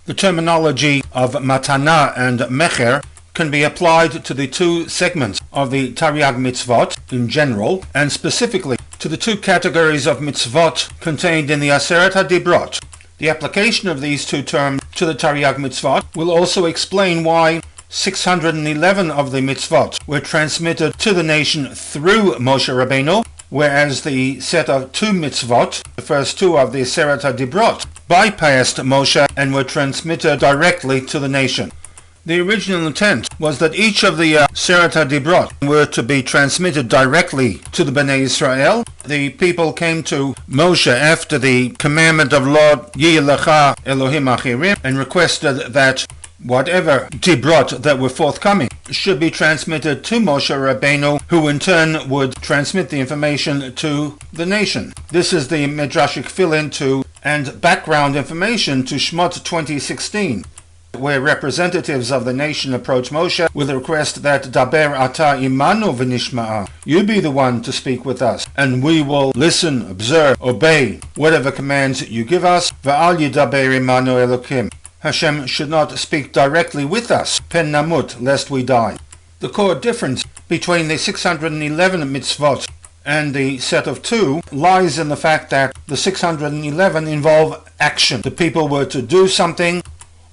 The terminology of matana and mecher can be applied to the two segments of the Taryag mitzvot in general, and specifically to the two categories of mitzvot contained in the Aseret HaDibrot. The application of these two terms to the Taryag mitzvot will also explain why 611 of the mitzvot were transmitted to the nation through Moshe Rabbeinu, whereas the set of two mitzvot, the first two of the Aseret HaDibrot, bypassed Moshe and were transmitted directly to the nation. The original intent was that each of the Aseret HaDibrot were to be transmitted directly to the Bnei Israel. The people came to Moshe after the commandment of Lord Yeh Lecha Elohim Achirim and requested that whatever Dibrot that were forthcoming should be transmitted to Moshe Rabbeinu, who in turn would transmit the information to the nation. This is the Midrashic fill-in to and background information to Shmot 2016, where representatives of the nation approach Moshe with a request that Daber ata imanu v'nishma'a, you be the one to speak with us, and we will listen, observe, obey whatever commands you give us. V'al yidaber imanu Elokim, Hashem should not speak directly with us, pen namut, lest we die. The core difference between the 611 mitzvot and the set of two lies in the fact that the 611 involve action. The people were to do something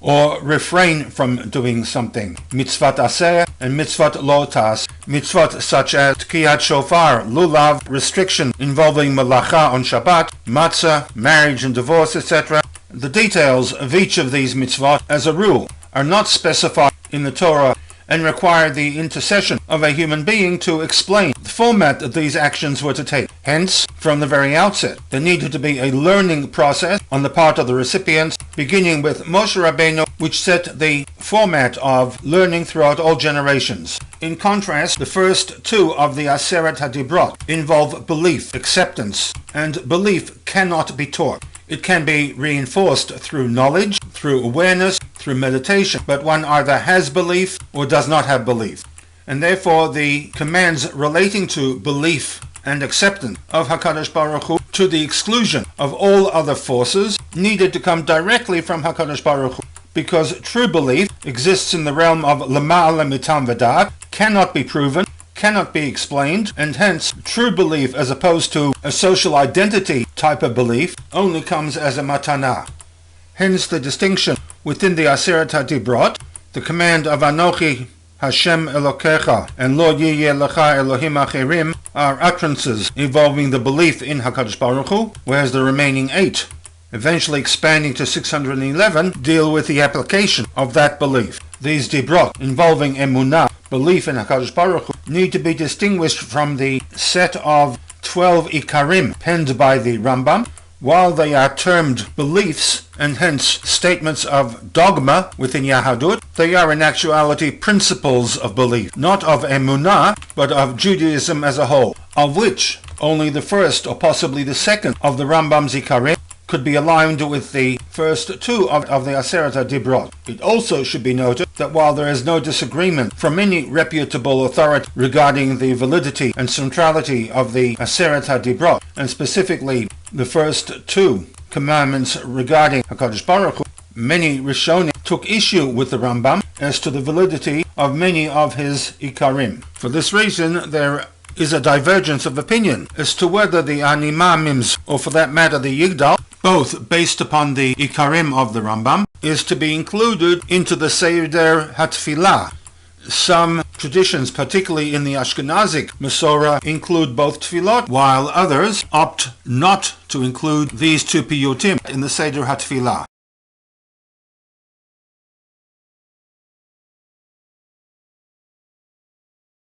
or refrain from doing something. Mitzvat aseh and mitzvat lo tas. Mitzvot such as tkiyat shofar, lulav, restriction involving malacha on Shabbat, matzah, marriage and divorce, etc. The details of each of these mitzvot, as a rule, are not specified in the Torah and require the intercession of a human being to explain the format that these actions were to take. Hence, from the very outset, there needed to be a learning process on the part of the recipients, beginning with Moshe Rabbeinu, which set the format of learning throughout all generations. In contrast, the first two of the Aseret HaDibrot involve belief, acceptance, and belief cannot be taught. It can be reinforced through knowledge, through awareness, through meditation, but one either has belief or does not have belief. And therefore the commands relating to belief and acceptance of HaKadosh Baruch Hu, to the exclusion of all other forces, needed to come directly from HaKadosh Baruch Hu, because true belief exists in the realm of Lama'ala Mitam V'Da'at, cannot be proven, cannot be explained, and hence true belief, as opposed to a social identity type of belief, only comes as a matana. Hence the distinction within the Aseret HaDibrot. The command of Anochi Hashem Elokecha and Lo Yeh Lecha Elohim Achirim are utterances involving the belief in HaKadosh Baruch Hu, whereas the remaining 8, eventually expanding to 611, deal with the application of that belief. These Dibrot involving Emunah, belief in HaKadosh Baruch Hu, need to be distinguished from the set of 12 Ikarim penned by the Rambam. While they are termed beliefs and hence statements of dogma within Yahadut, they are in actuality principles of belief, not of Emunah, but of Judaism as a whole, of which only the first or possibly the second of the Rambam's Ikarim could be aligned with the first two of the Aseret HaDibrot. It also should be noted that while there is no disagreement from any reputable authority regarding the validity and centrality of the Aseret HaDibrot, and specifically the first two commandments regarding HaKadosh Baruch Hu, many Rishonim took issue with the Rambam as to the validity of many of his Ikarim. For this reason, there is a divergence of opinion as to whether the Animamims, or for that matter the Yigdal, both based upon the Ikarim of the Rambam, is to be included into the Seder HaTfilah. Some traditions, particularly in the Ashkenazic Masorah, include both tefillot, while others opt not to include these two piyutim in the Seder HaTfilah.